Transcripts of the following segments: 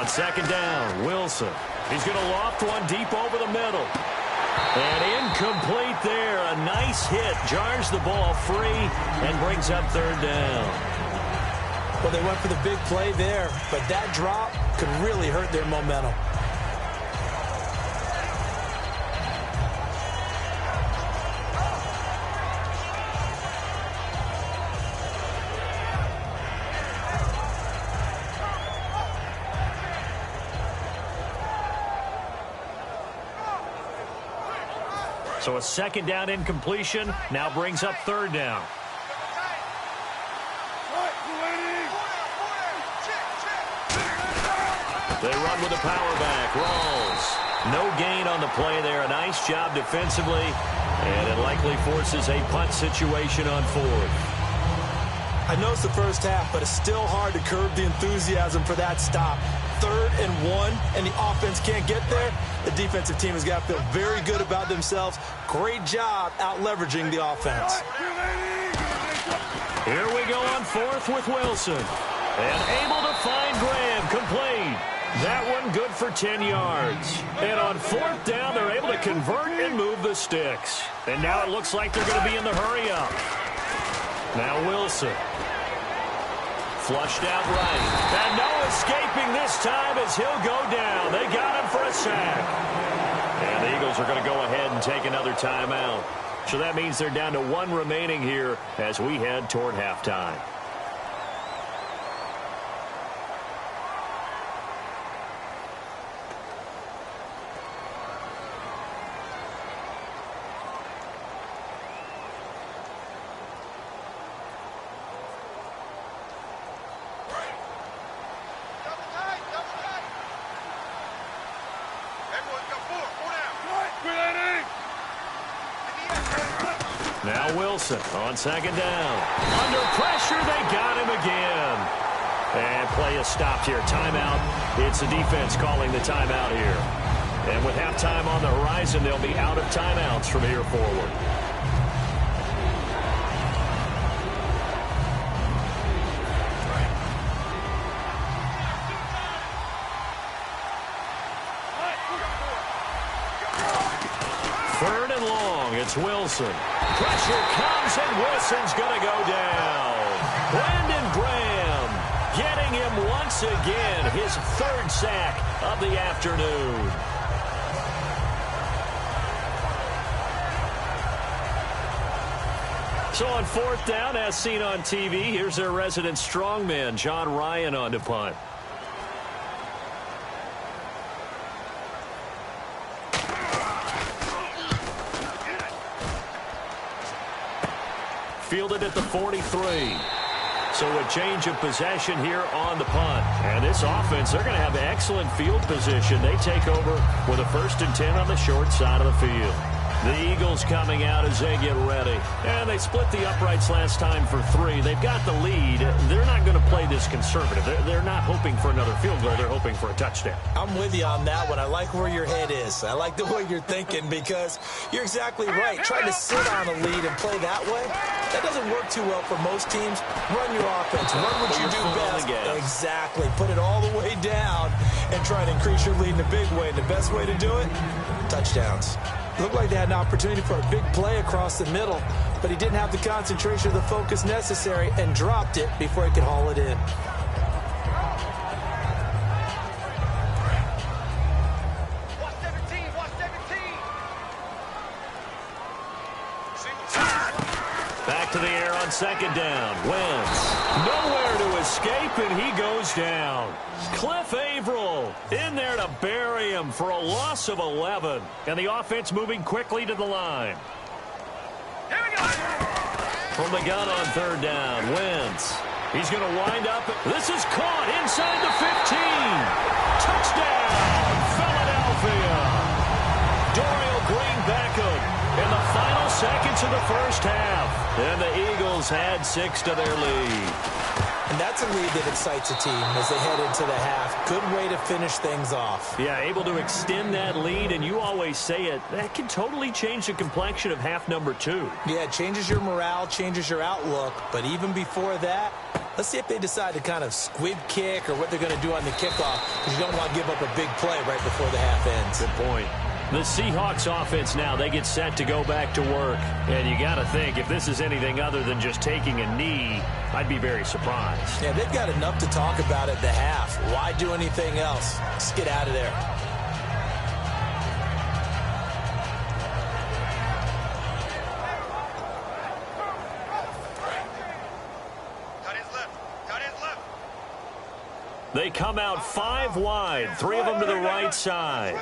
On second down, Wilson. He's going to loft one deep over the middle. And incomplete there. A nice hit. Jars the ball free and brings up third down. Well, they went for the big play there, but that drop could really hurt their momentum. So a second down incompletion now brings up third down. They run with the power back. Rawls. No gain on the play there. A nice job defensively. And it likely forces a punt situation on fourth. I know it's the first half, but it's still hard to curb the enthusiasm for that stop. 3rd and 1, and the offense can't get there. The defensive team has got to feel very good about themselves. Great job out-leveraging the offense. Here we go on fourth with Wilson. And able to find Graham. Complete. That one good for 10 yards. And on fourth down, they're able to convert and move the sticks. And now it looks like they're going to be in the hurry-up. Now Wilson. Flushed out right. And no escaping this time as he'll go down. They got him for a sack. And the Eagles are going to go ahead and take another timeout. So that means they're down to 1 remaining here as we head toward halftime. Now Wilson on second down. Under pressure, they got him again. And play is stopped here. Timeout. It's the defense calling the timeout here. And with halftime on the horizon, they'll be out of timeouts from here forward. Third and long, it's Wilson. Pressure comes, and Wilson's going to go down. Brandon Graham getting him once again, his 3rd sack of the afternoon. So on fourth down, as seen on TV, here's their resident strongman, John Ryan, on to punt. Fielded at the 43. So a change of possession here on the punt. And this offense, they're going to have excellent field position. They take over with a 1st and 10 on the short side of the field. The Eagles coming out as they get ready. And they split the uprights last time for 3. They've got the lead. They're not going to play this conservative. They're not hoping for another field goal. They're hoping for a touchdown. I'm with you on that one. I like where your head is. I like the way you're thinking because you're exactly right. Trying to sit on a lead and play that way, that doesn't work too well for most teams. Run your offense. Run what you do best. Exactly. Put it all the way down and try to increase your lead in a big way. And the best way to do it, touchdowns. Looked like they had an opportunity for a big play across the middle, but he didn't have the concentration or the focus necessary and dropped it before he could haul it in. Back to the air on second down. Wentz. Nowhere to escape, and he goes down. Cliff Averill in there to bury him for a loss of 11. And the offense moving quickly to the line. Here we go. From the gun on third down, Wentz. He's going to wind up. This is caught inside the 15. Touchdown, Philadelphia. Dorial Green Beckham in the final seconds of the first half. And the Eagles had 6 to their lead. And that's a lead that excites a team as they head into the half. Good way to finish things off. Yeah, able to extend that lead, and you always say it, that can totally change the complexion of half number 2. Yeah, it changes your morale, changes your outlook, but even before that, Let's see if they decide to kind of squib kick or what they're going to do on the kickoff, because you don't want to give up a big play right before the half ends. Good point. The Seahawks offense now, they get set to go back to work. And you got to think, if this is anything other than just taking a knee, I'd be very surprised. Yeah, they've got enough to talk about at the half. Why do anything else? Let's get out of there. They come out 5 wide, 3 of them to the right side.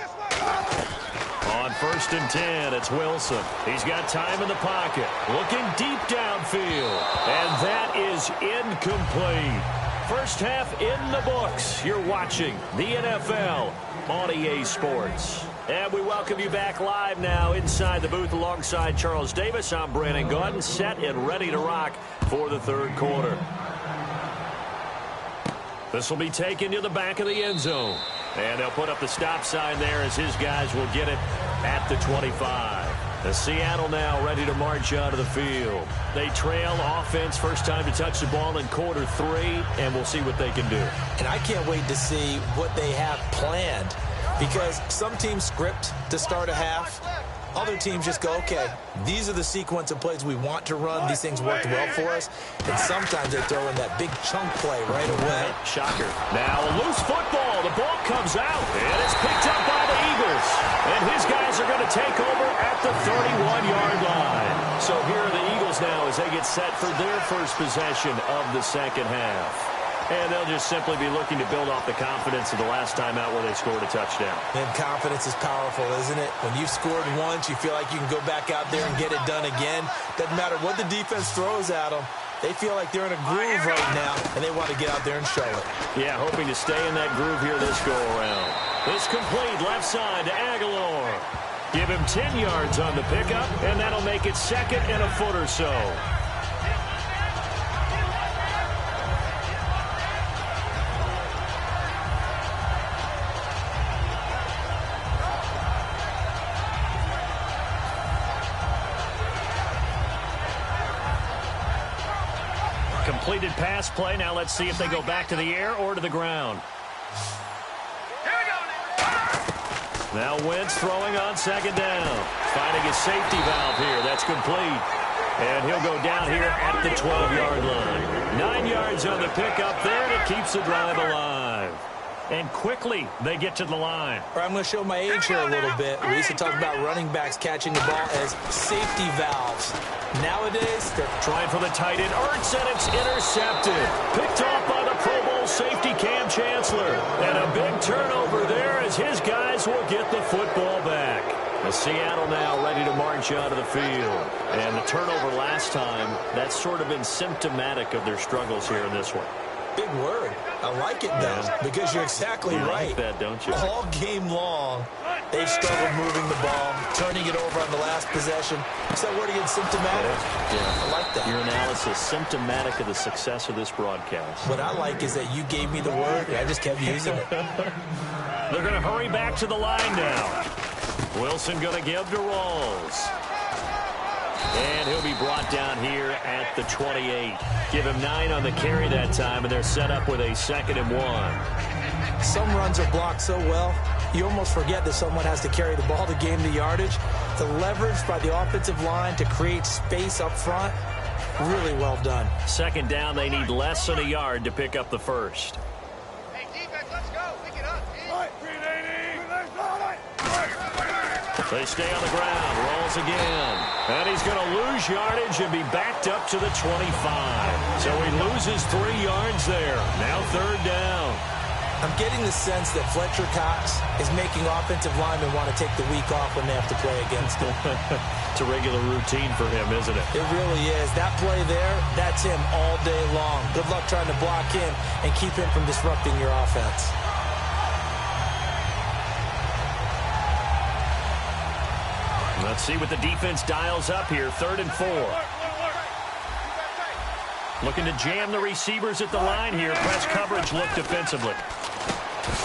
On 1st and 10, it's Wilson. He's got time in the pocket, looking deep downfield, and that is incomplete. First half in the books. You're watching the NFL on EA Sports. And we welcome you back live now inside the booth alongside Charles Davis. I'm Brandon Gunn, set and ready to rock for the third quarter. This will be taken to the back of the end zone. And they'll put up the stop sign there as his guys will get it at the 25. The Seattle now ready to march out of the field. They trail offense, first time to touch the ball in quarter 3, and we'll see what they can do. And I can't wait to see what they have planned, because some teams script to start a half. Other teams just go, okay, these are the sequence of plays we want to run. These things worked well for us. And sometimes they throw in that big chunk play right away. Shocker. Now a loose football. The ball comes out, and it's picked up by the Eagles. And his guys are going to take over at the 31-yard line. So here are the Eagles now as they get set for their first possession of the second half. And they'll just simply be looking to build off the confidence of the last time out where they scored a touchdown. And confidence is powerful, isn't it? When you've scored once, you feel like you can go back out there and get it done again. Doesn't matter what the defense throws at them. They feel like they're in a groove right now, and they want to get out there and show it. Yeah, hoping to stay in that groove here this go-around. This complete left side to Aguilar. Give him 10 yards on the pickup, and that'll make it 2nd and a foot or so. Completed pass play. Now let's see if they go back to the air or to the ground. Here we go. Now Wentz throwing on 2nd down. Finding his safety valve here. That's complete. And he'll go down here at the 12-yard line. 9 yards on the pickup there, and it keeps the drive alive. And quickly, they get to the line. I'm going to show my age here a little bit. We used to talk about running backs catching the ball as safety valves. Nowadays, they're trying for the tight end. Ertz, and it's intercepted. Picked off by the Pro Bowl safety Cam Chancellor. And a big turnover there as his guys will get the football back. The Seattle now ready to march out of the field. And the turnover last time, that's sort of been symptomatic of their struggles here in this one. big word. I like it, though, because you're exactly right. Like that, don't you? All game long, they've struggled moving the ball, turning it over on the last possession. Is that word again, symptomatic? Yeah. I like that. Your analysis, symptomatic of the success of this broadcast. What I like is that you gave me the word, and I just kept using it. They're going to hurry back to the line now. Wilson going to give to Rawls. And he'll be brought down here at the 28. Give him 9 on the carry that time, and they're set up with a 2nd and 1. Some runs are blocked so well, you almost forget that someone has to carry the ball to gain the yardage. The leverage by the offensive line to create space up front, really well done. 2nd down, they need less than a yard to pick up the first. Hey, defense, let's go. Pick it up. They stay on the ground. Rolls again. And he's going to lose yardage and be backed up to the 25. So he loses 3 yards there. Now 3rd down. I'm getting the sense that Fletcher Cox is making offensive linemen want to take the week off when they have to play against him. It's a regular routine for him, isn't it? It really is. That play there, that's him all day long. Good luck trying to block him and keep him from disrupting your offense. Let's see what the defense dials up here. 3rd and 4. Looking to jam the receivers at the line here. Press coverage look defensively.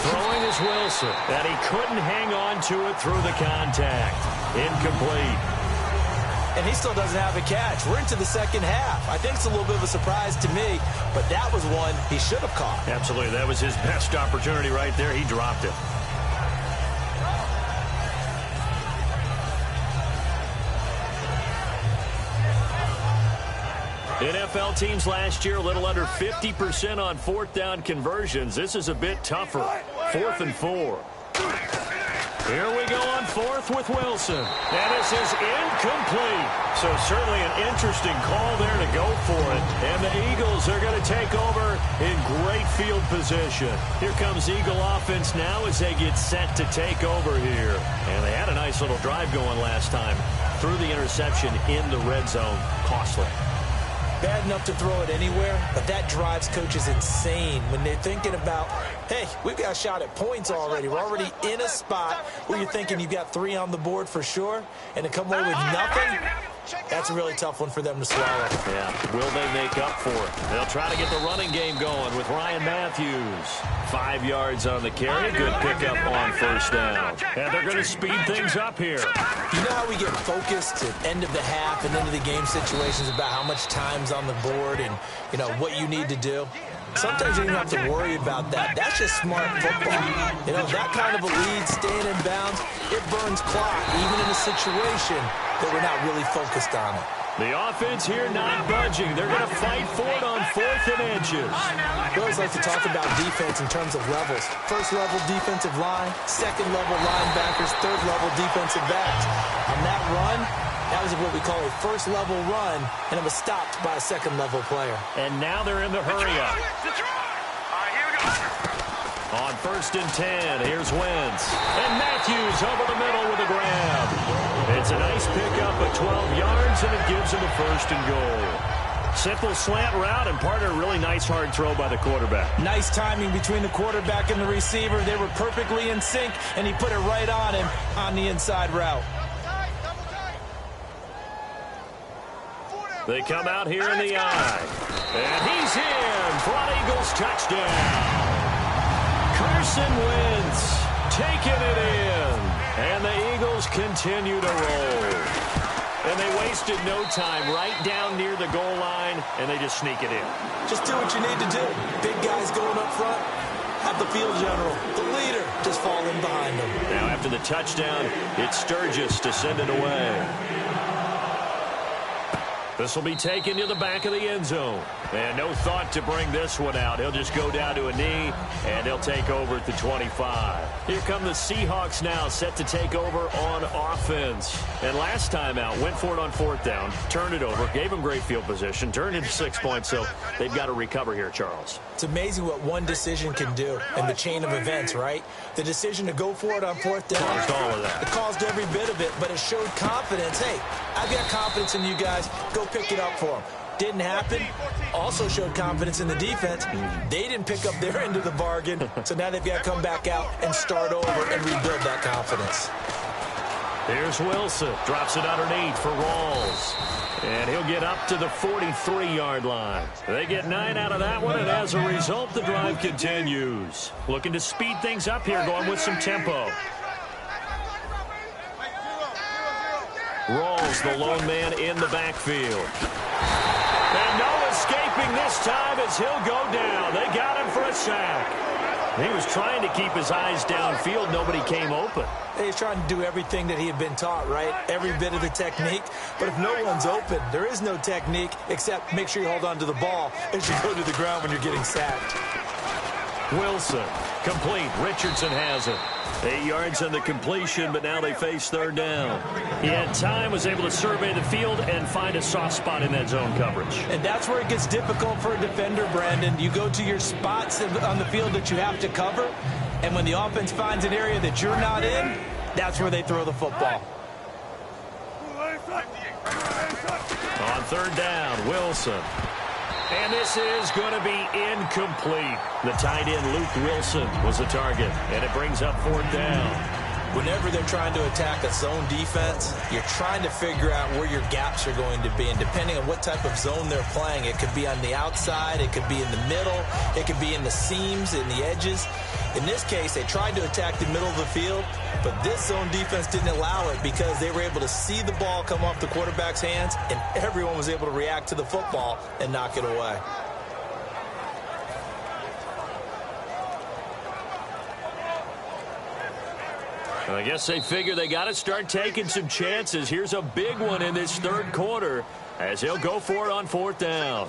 Throwing is Wilson. And he couldn't hang on to it through the contact. Incomplete. and he still doesn't have a catch. We're into the second half. I think it's a little bit of a surprise to me, but that was one he should have caught. Absolutely. That was his best opportunity right there. He dropped it. NFL teams last year a little under 50% on fourth down conversions. This is a bit tougher. 4th and 4. Here we go on 4th with Wilson. And this is incomplete. So certainly an interesting call there to go for it. And the Eagles are going to take over in great field position. Here comes Eagle offense now as they get set to take over here. And they had a nice little drive going last time. Threw the interception in the red zone. Costly. Bad enough to throw it anywhere, but that drives coaches insane when they're thinking about, hey, we've got a shot at points already. We're already in a spot where you're thinking you've got 3 on the board for sure, and to come away with nothing, that's a really tough one for them to swallow. Yeah, will they make up for it? They'll try to get the running game going with Ryan Matthews. 5 yards on the carry. Good pickup on first down. And they're going to speed things up here. You know how we get focused at end of the half and into the game situations about how much time's on the board and, you know, what you need to do? Sometimes you don't have to worry about that. That's just smart football. You know, that kind of a lead, staying in bounds, it burns clock, even in a situation that we're not really focused on it. The offense here not budging. They're going to fight for it on 4th and inches. We always like to talk about defense in terms of levels. First level defensive line, second level linebackers, third level defensive backs. On that run, that was what we call a first level run, and it was stopped by a second level player. And now they're in the hurry up. On 1st and 10, here's Wentz. And Matthews over the middle with a grab. It's a nice pickup of 12 yards, and it gives him a 1st and goal. Simple slant route, and part of a really nice hard throw by the quarterback. Nice timing between the quarterback and the receiver. They were perfectly in sync, and he put it right on him on the inside route. They come out here in the eye. And he's in for an Eagles touchdown. Carson Wentz taking it in. And the Eagles continue to roll. And they wasted no time right down near the goal line, and they just sneak it in. Just do what you need to do. Big guys going up front. Have the field general, the leader, just fall in behind them. Now after the touchdown, it's Sturgis to send it away. This will be taken to the back of the end zone. And no thought to bring this one out. He'll just go down to a knee, and he'll take over at the 25. Here come the Seahawks now, set to take over on offense. And last time out, went for it on 4th down, turned it over, gave him great field position, turned into 6 points, so they've got to recover here, Charles. It's amazing what one decision can do in the chain of events, right? The decision to go for it on 4th down. Caused all of that. It caused every bit of it, but it showed confidence. Hey, I've got confidence in you guys. Go pick it up for them. Didn't happen. Also showed confidence in the defense. They didn't pick up their end of the bargain, so now they've got to come back out and start over and rebuild that confidence. Here's Wilson. Drops it underneath for Rawls. And he'll get up to the 43-yard line. They get 9 out of that one, and as a result, the drive continues. Looking to speed things up here, going with some tempo. Rawls, the lone man in the backfield. And no escaping this time as he'll go down. They got him for a sack. He was trying to keep his eyes downfield. Nobody came open. He's trying to do everything that he had been taught, right? Every bit of the technique. But if no one's open, there is no technique except make sure you hold on to the ball as you go to the ground when you're getting sacked. Wilson, complete. Richardson has it. 8 yards on the completion, but now they face 3rd down. He had time, was able to survey the field and find a soft spot in that zone coverage. And that's where it gets difficult for a defender, Brandon. You go to your spots on the field that you have to cover, and when the offense finds an area that you're not in, that's where they throw the football. On 3rd down, Wilson. And this is going to be incomplete. The tight end, Luke Wilson, was the target. And it brings up 4th down. Whenever they're trying to attack a zone defense, you're trying to figure out where your gaps are going to be. And depending on what type of zone they're playing, it could be on the outside, it could be in the middle, it could be in the seams, in the edges. In this case, they tried to attack the middle of the field, but this zone defense didn't allow it because they were able to see the ball come off the quarterback's hands, and everyone was able to react to the football and knock it away. I guess they figure they got to start taking some chances. Here's a big one in this third quarter as he'll go for it on fourth down.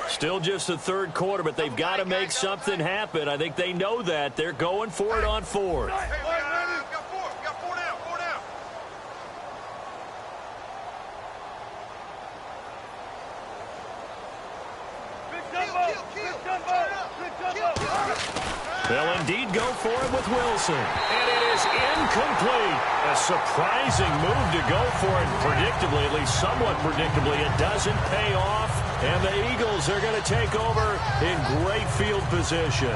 Still just the third quarter, but they've got to make something happen. I think they know that. They're going for it on fourth. Hey, we got four. We got four down. Four down. They'll indeed go for it with Wilson. And it is incomplete. A surprising move to go for it predictably, at least somewhat predictably. It doesn't pay off. And the Eagles are going to take over in great field position.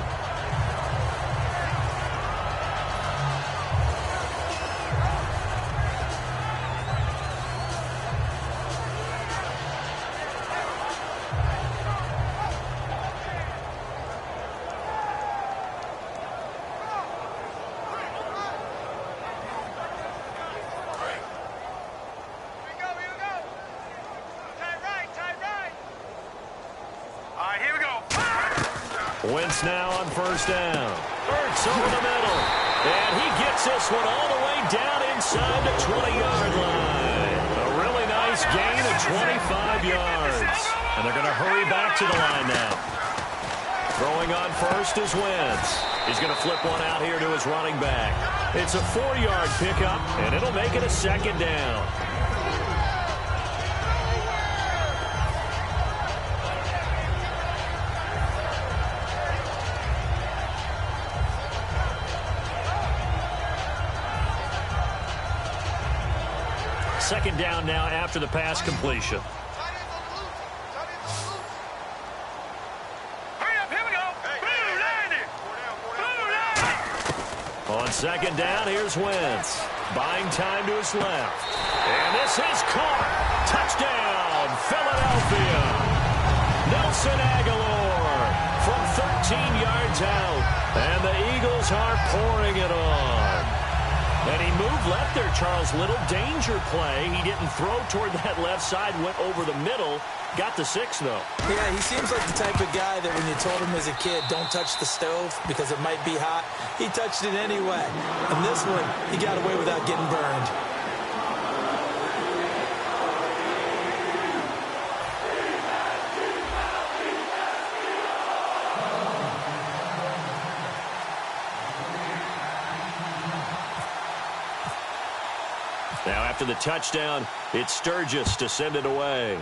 Wentz now on first down. Ertz over the middle. And he gets this one all the way down inside the 20-yard line. A really nice gain of 25 yards. And they're going to hurry back to the line now. Throwing on first is Wentz. He's going to flip one out here to his running back. It's a 4-yard pickup, and it'll make it a second down. Second down now after the pass completion. On second down, here's Wentz. Buying time to his left. And this is caught. Touchdown, Philadelphia. Nelson Aguilar from 13 yards out. And the Eagles are pouring it on. And he moved left there, Charles. Little danger play. He didn't throw toward that left side, went over the middle. Got the 6, though. Yeah, he seems like the type of guy that when you told him as a kid, don't touch the stove because it might be hot, he touched it anyway. And this one, he got away without getting burned. Now after the touchdown, it's Sturgis to send it away.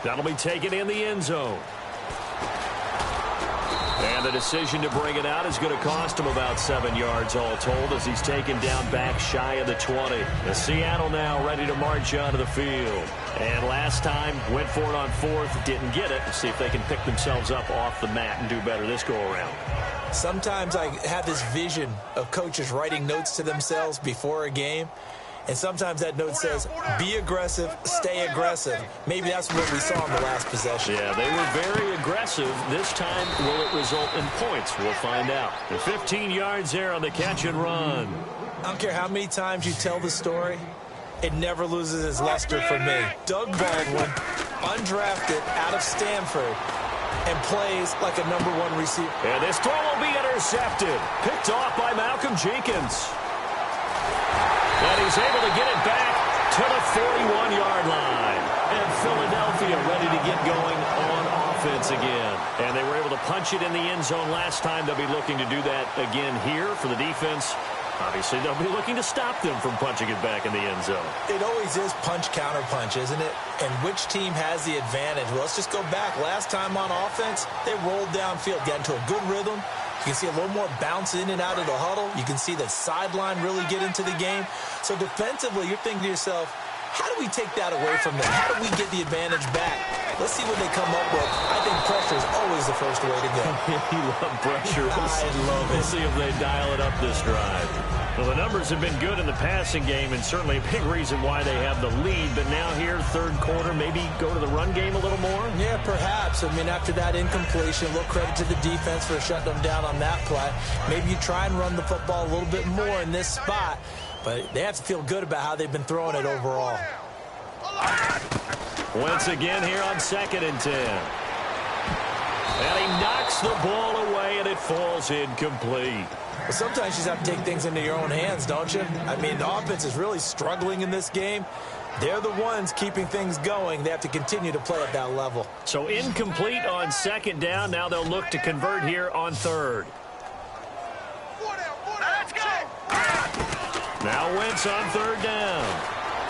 That'll be taken in the end zone. And the decision to bring it out is going to cost him about 7 yards all told as he's taken down back shy of the 20. The Seattle now ready to march onto the field. And last time went for it on fourth, didn't get it. Let's see if they can pick themselves up off the mat and do better this go around. Sometimes I have this vision of coaches writing notes to themselves before a game. And sometimes that note says, be aggressive, stay aggressive. Maybe that's what we saw in the last possession. Yeah, they were very aggressive. This time, will it result in points? We'll find out. The 15 yards there on the catch and run. I don't care how many times you tell the story, it never loses its luster for me. Doug Baldwin, undrafted out of Stanford, and plays like a #1 receiver. And this throw will be intercepted. Picked off by Malcolm Jenkins. And he's able to get it back to the 41-yard line. And Philadelphia ready to get going on offense again. And they were able to punch it in the end zone last time. They'll be looking to do that again here for the defense. Obviously, they'll be looking to stop them from punching it back in the end zone. It always is punch-counter-punch, isn't it? And which team has the advantage? Well, let's just go back. Last time on offense, they rolled downfield, got into a good rhythm. You can see a little more bounce in and out of the huddle. You can see the sideline really get into the game. So defensively, you're thinking to yourself, how do we take that away from them? How do we get the advantage back? Let's see what they come up with. I think pressure is always the first way to go. You love pressure. I love it. We'll see if they dial it up this drive. Well, the numbers have been good in the passing game, and certainly a big reason why they have the lead. But now here, third quarter, maybe go to the run game a little more? Yeah, perhaps. I mean, after that incompletion, a little credit to the defense for shutting them down on that play. Maybe you try and run the football a little bit more in this spot. But they have to feel good about how they've been throwing it overall. Once again here on 2nd and 10. And he knocks the ball away, and it falls incomplete. Well, sometimes you just have to take things into your own hands, don't you? I mean, the offense is really struggling in this game. They're the ones keeping things going. They have to continue to play at that level. So incomplete on 2nd down. Now they'll look to convert here on 3rd. Let's go! Now Wentz on 3rd down.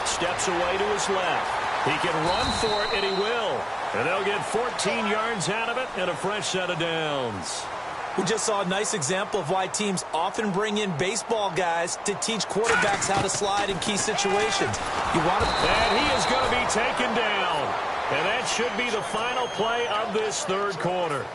Steps away to his left. He can run for it, and he will. And they'll get 14 yards out of it and a fresh set of downs. We just saw a nice example of why teams often bring in baseball guys to teach quarterbacks how to slide in key situations. You want to... And he is going to be taken down. And that should be the final play of this third quarter.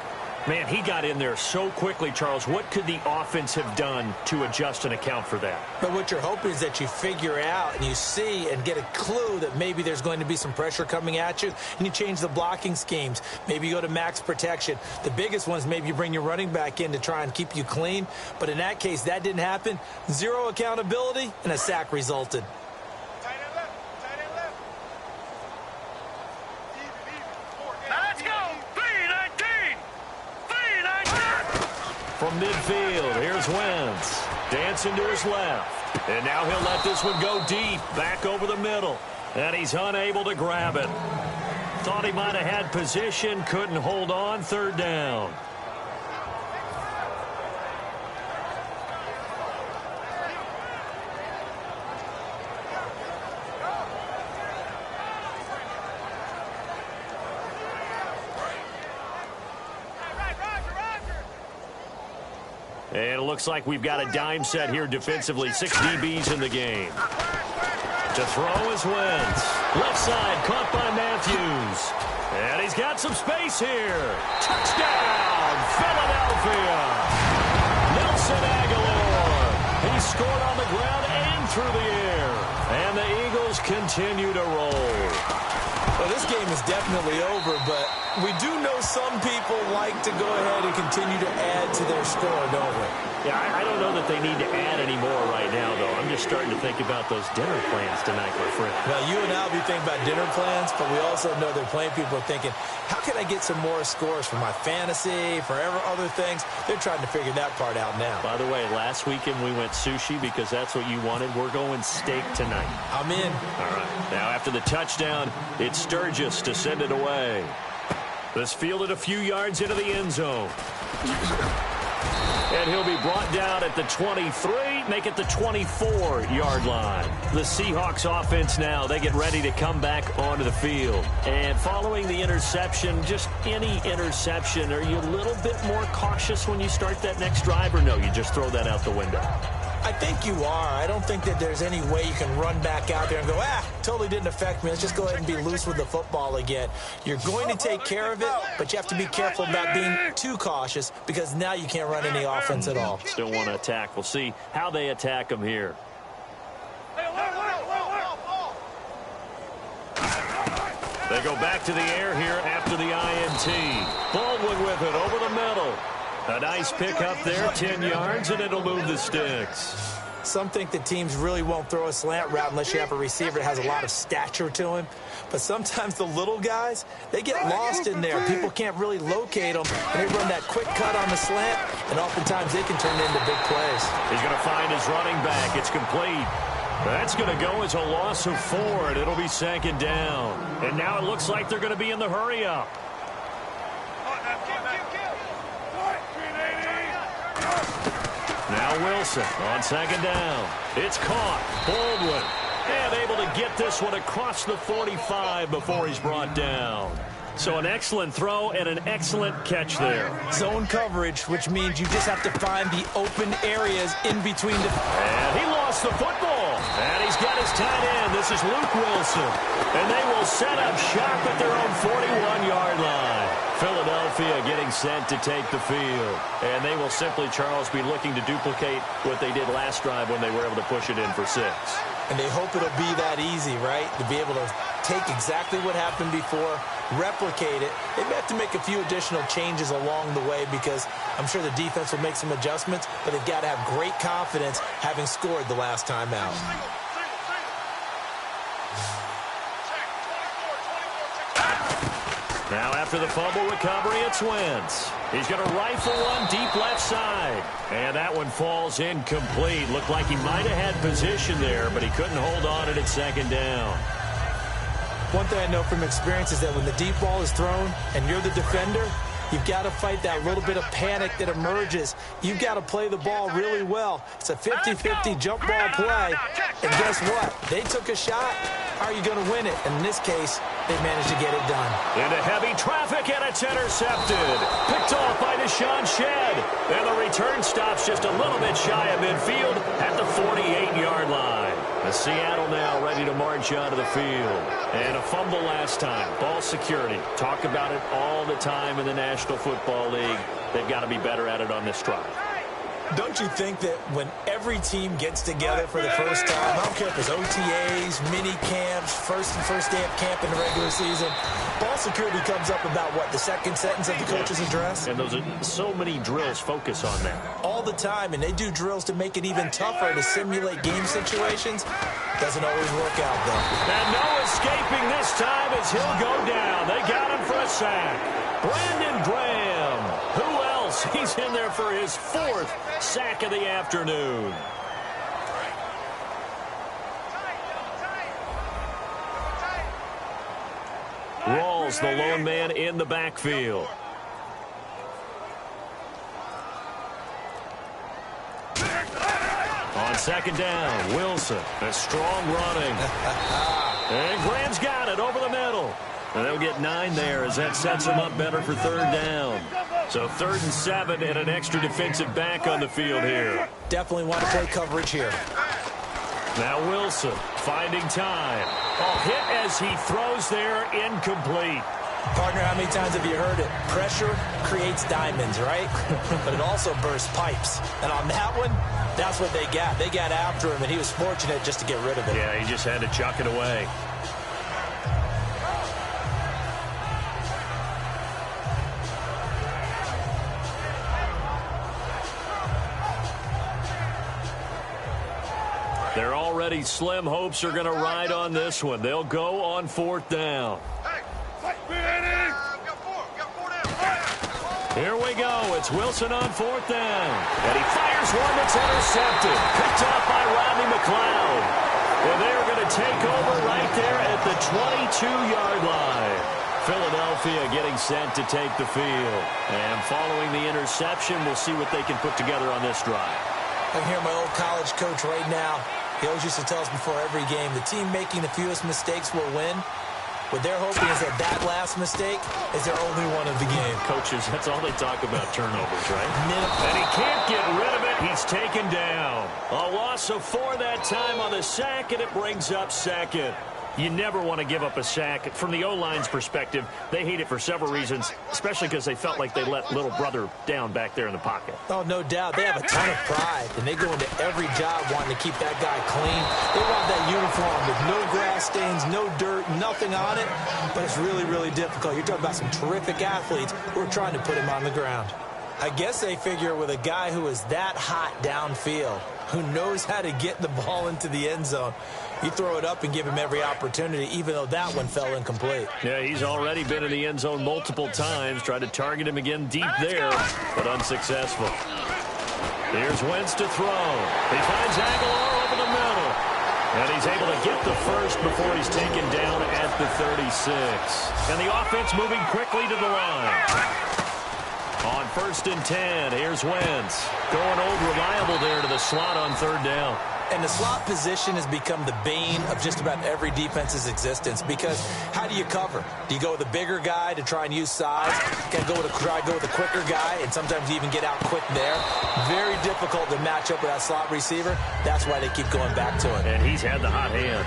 Man, he got in there so quickly, Charles. What could the offense have done to adjust and account for that? But what you're hoping is that you figure out and you see and get a clue that maybe there's going to be some pressure coming at you, and you change the blocking schemes. Maybe you go to max protection. The biggest one is maybe you bring your running back in to try and keep you clean. But in that case, that didn't happen. Zero accountability, and a sack resulted. Tight end left. Tight end left. Let's go! 3-19! 3-19! From midfield, here's Wentz. Dancing to his left. And now he'll let this one go deep, back over the middle. And he's unable to grab it. Thought he might have had position, couldn't hold on, 3rd down. And it looks like we've got a dime set here defensively. 6 DBs in the game. To throw is Wentz. Left side caught by Matthews. And he's got some space here. Touchdown, Philadelphia. Nelson Aguilar. He scored on the ground and through the air. And the Eagles continue to roll. Well, this game is definitely over, but we do know some people like to go ahead and continue to add to their score, don't we? Yeah, I don't know that they need to add any more right now, though. I'm just starting to think about those dinner plans tonight, my friend. Well, you and I will be thinking about dinner plans, but we also know there are plenty of people thinking, how can I get some more scores for my fantasy, for other things? They're trying to figure that part out now. By the way, last weekend we went sushi because that's what you wanted. We're going steak tonight. I'm in. All right. Now, after the touchdown, it's Sturgis to send it away. This fielded a few yards into the end zone. And he'll be brought down at the 23, make it the 24-yard line. The Seahawks offense now, they get ready to come back onto the field. And following the interception, just any interception, are you a little bit more cautious when you start that next drive, or no, you just throw that out the window? I think you are. I don't think that there's any way you can run back out there and go, totally didn't affect me. Let's just go ahead and be loose with the football again. You're going to take care of it, but you have to be careful about being too cautious because now you can't run any offense at all. Still want to attack. We'll see how they attack them here. They go back to the air here after the INT. Baldwin with it over the middle. A nice pick up there, 10 yards, and it'll move the sticks. Some think that teams really won't throw a slant route unless you have a receiver that has a lot of stature to him. But sometimes the little guys, they get lost in there. People can't really locate them, and they run that quick cut on the slant, and oftentimes they can turn into big plays. He's going to find his running back. It's complete. That's going to go as a loss of 4, and it'll be 2nd down. And now it looks like they're going to be in the hurry-up. Now Now Wilson on second down. It's caught. Baldwin. And able to get this one across the 45 before he's brought down. So an excellent throw and an excellent catch there. Zone coverage, which means you just have to find the open areas in between the... And he lost the football. And he's got his tight end. This is Luke Wilson. And they will set up shop at their own 41-yard line. Philadelphia getting set to take the field. And they will simply, Charles, be looking to duplicate what they did last drive when they were able to push it in for 6. And they hope it'll be that easy, right? To be able to take exactly what happened before, replicate it. They may have to make a few additional changes along the way because I'm sure the defense will make some adjustments, but they've got to have great confidence having scored the last time out. Now after the fumble recovery, it's Wentz. He's going to rifle one deep left side. And that one falls incomplete. Looked like he might have had position there, but he couldn't hold on at second down. One thing I know from experience is that when the deep ball is thrown and you're the defender, you've got to fight that little bit of panic that emerges. You've got to play the ball really well. It's a 50-50 jump ball play. And guess what? They took a shot. How are you going to win it? And in this case, they managed to get it done. Into heavy traffic, and it's intercepted. Picked off by Deshaun Shedd. And the return stops just a little bit shy of midfield at the 48-yard line. The Seattle now ready to march onto the field. And a fumble last time. Ball security. Talk about it all the time in the National Football League. They've got to be better at it on this drive. Don't you think that when every team gets together for the first time, I don't care if it's OTAs, mini camps, first day of camp in the regular season, ball security comes up about, what, the second sentence of the coach's address? And those are so many drills focus on that. All the time, and they do drills to make it even tougher to simulate game situations. Doesn't always work out, though. And no escaping this time as he'll go down. They got him for a sack. Brandon Graham. Who else? He's in there for his 4th sack of the afternoon. Rawls, the lone man in the backfield. On second down, Wilson, a strong running. And Graham's got it over the middle. And they'll get 9 there as that sets them up better for 3rd down. So 3rd and 7 and an extra defensive back on the field here. Definitely want to play coverage here. Now Wilson finding time. Oh, hit as he throws there, incomplete. Partner, how many times have you heard it? Pressure creates diamonds, right? But it also bursts pipes. And on that one, that's what they got. They got after him, and he was fortunate just to get rid of it. Yeah, he just had to chuck it away. Their already slim hopes are going to ride on this one. They'll go on 4th down. Here we go. It's Wilson on 4th down. And he fires one that's intercepted. Picked off by Rodney McLeod. And they're going to take over right there at the 22-yard line. Philadelphia getting set to take the field. And following the interception, we'll see what they can put together on this drive. I can hear my old college coach right now. He always used to tell us before every game, the team making the fewest mistakes will win. What they're hoping is that last mistake is their only one of the game. Coaches, that's all they talk about, turnovers, right? And he can't get rid of it. He's taken down. A loss of 4 that time on the sack, and it brings up 2nd. You never want to give up a sack. From the O-line's perspective, they hate it for several reasons, especially because they felt like they let little brother down back there in the pocket. Oh, no doubt. They have a ton of pride, and they go into every job wanting to keep that guy clean. They want that uniform with no grass stains, no dirt, nothing on it, but it's really, really difficult. You're talking about some terrific athletes who are trying to put him on the ground. I guess they figure with a guy who is that hot downfield, who knows how to get the ball into the end zone, you throw it up and give him every opportunity, even though that one fell incomplete. Yeah, he's already been in the end zone multiple times, tried to target him again deep there, but unsuccessful. Here's Wentz to throw. He finds Aguilar over the middle. And he's able to get the first before he's taken down at the 36. And the offense moving quickly to the line. On 1st and 10, here's Wentz. Going old reliable there to the slot on 3rd down. And the slot position has become the bane of just about every defense's existence because how do you cover? Do you go with a bigger guy to try and use size? Can you try to go with a quicker guy and sometimes even get out quick there? Very difficult to match up with that slot receiver. That's why they keep going back to it. And he's had the hot hand.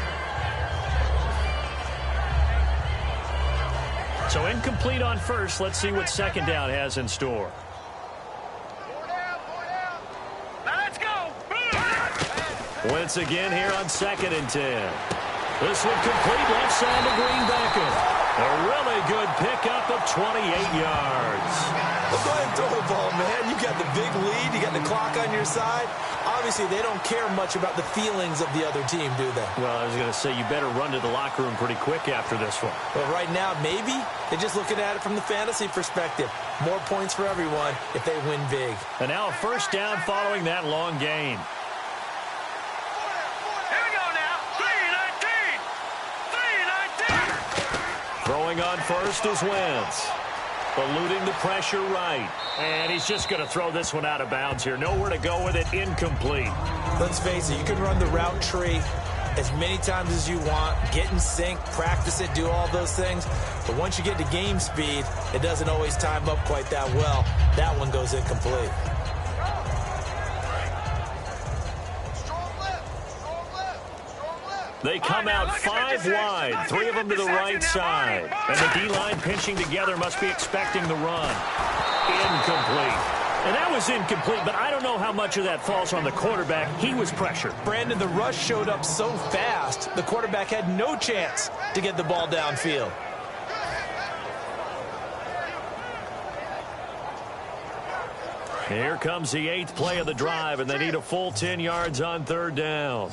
So incomplete on 1st. Let's see what 2nd down has in store. Wentz again here on 2nd and 10. This one complete left side to Green Beckham. A really good pickup of 28 yards. Well, go ahead and throw the ball, man. You got the big lead. You got the clock on your side. Obviously, they don't care much about the feelings of the other team, do they? Well, I was going to say, you better run to the locker room pretty quick after this one. But right now, maybe they're just looking at it from the fantasy perspective. More points for everyone if they win big. And now a 1st down following that long gain. Throwing on 1st is Wentz. Eluding the pressure right. And he's just going to throw this one out of bounds here. Nowhere to go with it. Incomplete. Let's face it, you can run the route tree as many times as you want. Get in sync, practice it, do all those things. But once you get to game speed, it doesn't always time up quite that well. That one goes incomplete. They come out 5 wide, 3 of them to the right side. And the D-line pinching together must be expecting the run. Incomplete. And that was incomplete, but I don't know how much of that falls on the quarterback. He was pressured. Brandon, the rush showed up so fast, the quarterback had no chance to get the ball downfield. Here comes the 8th play of the drive, and they need a full 10 yards on 3rd down.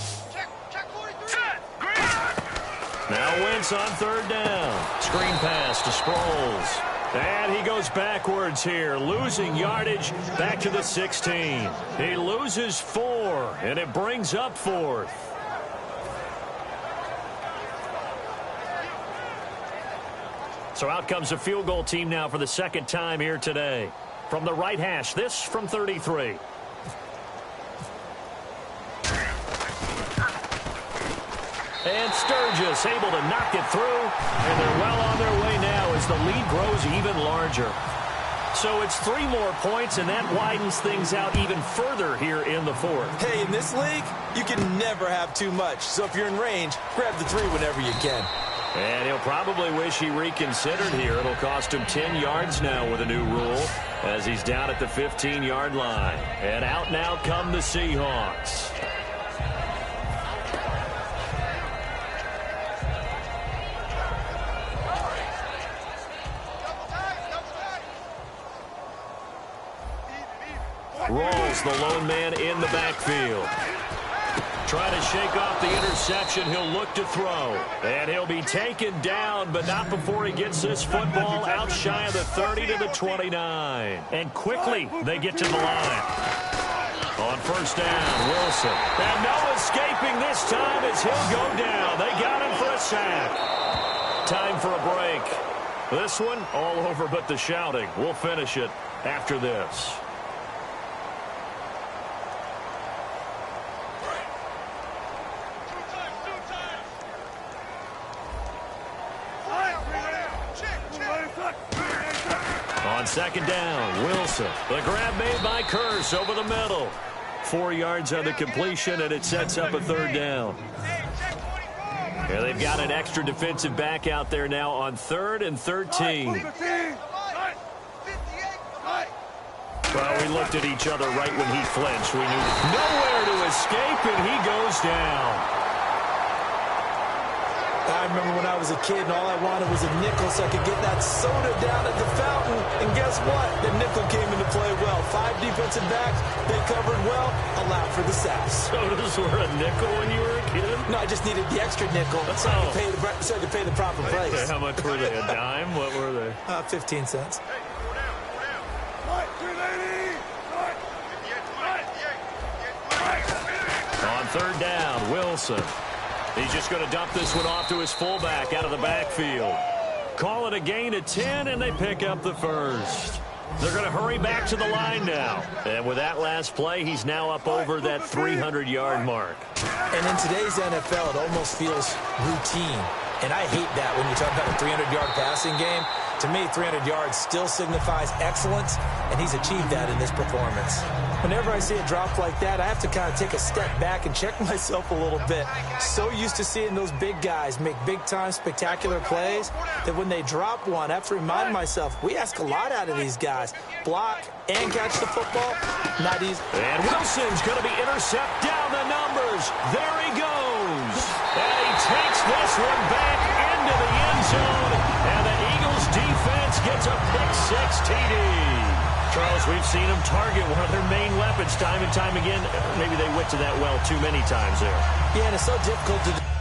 Now Wentz on 3rd down. Screen pass to Sproles. And he goes backwards here, losing yardage back to the 16. He loses 4, and it brings up 4th. So out comes a field goal team now for the 2nd time here today. From the right hash, this from 33. And Sturgis able to knock it through. And they're well on their way now as the lead grows even larger. So it's 3 more points, and that widens things out even further here in the 4th. Hey, in this league, you can never have too much. So if you're in range, grab the 3 whenever you can. And he'll probably wish he reconsidered here. It'll cost him 10 yards now with a new rule as he's down at the 15-yard line. And out now come the Seahawks. Rolls the lone man in the backfield. Try to shake off the interception. He'll look to throw. And he'll be taken down, but not before he gets this football out shy of the 30 to the 29. And quickly, they get to the line. On 1st down, Wilson. And no escaping this time as he'll go down. They got him for a sack. Time for a break. This one, all over but the shouting. We'll finish it after this. On 2nd down, Wilson. The grab made by Curse over the middle. 4 yards on the completion, and it sets up a 3rd down. Yeah, they've got an extra defensive back out there now on 3rd and 13. Well, we looked at each other right when he flinched. We knew nowhere to escape, and he goes down. I remember when I was a kid and all I wanted was a nickel so I could get that soda down at the fountain. And guess what? The nickel came into play well. 5 defensive backs. They covered well. Allowed for the sacks. Sodas were a nickel when you were a kid? No, I just needed the extra nickel so I could pay the proper price. Okay, how much were they? A dime? What were they? 15 cents. On 3rd down, Wilson. He's just going to dump this one off to his fullback out of the backfield. Call it a gain of 10, and they pick up the 1st. They're going to hurry back to the line now. And with that last play, he's now up over that 300-yard mark. And in today's NFL, it almost feels routine. And I hate that when you talk about a 300-yard passing game. To me, 300 yards still signifies excellence, and he's achieved that in this performance. Whenever I see a drop like that, I have to kind of take a step back and check myself a little bit. So used to seeing those big guys make big-time spectacular plays that when they drop one, I have to remind myself, we ask a lot out of these guys. Block and catch the football, not easy. And Wilson's going to be intercepted down the numbers. There he goes. And he takes this one back into the end zone. And the Eagles defense gets a pick-six TD. Charles, we've seen them target one of their main weapons time and time again. Maybe they went to that well too many times there. Yeah, and it's so difficult to